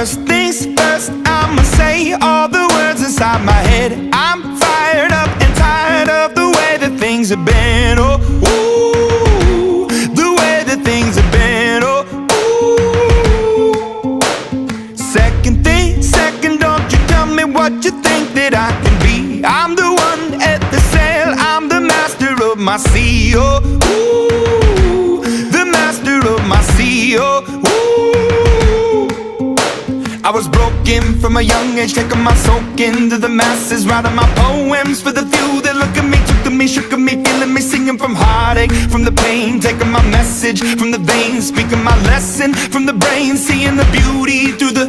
First things first, I'ma say all the words inside my head. I'm fired up and tired of the way that things have been. Oh, ooh, the way that things have been. Oh, ooh. Second thing, second, don't you tell me what you think that I can be. I'm the one at the sail, I'm the master of my sea. Oh, ooh, the master of my sea. Oh, ooh. I was broken from a young age, taking my soak into the masses, writing my poems for the few that look at me, took to me, shook at me, feeling me, singing from heartache, from the pain, taking my message from the veins, speaking my lesson from the brain, seeing the beauty through the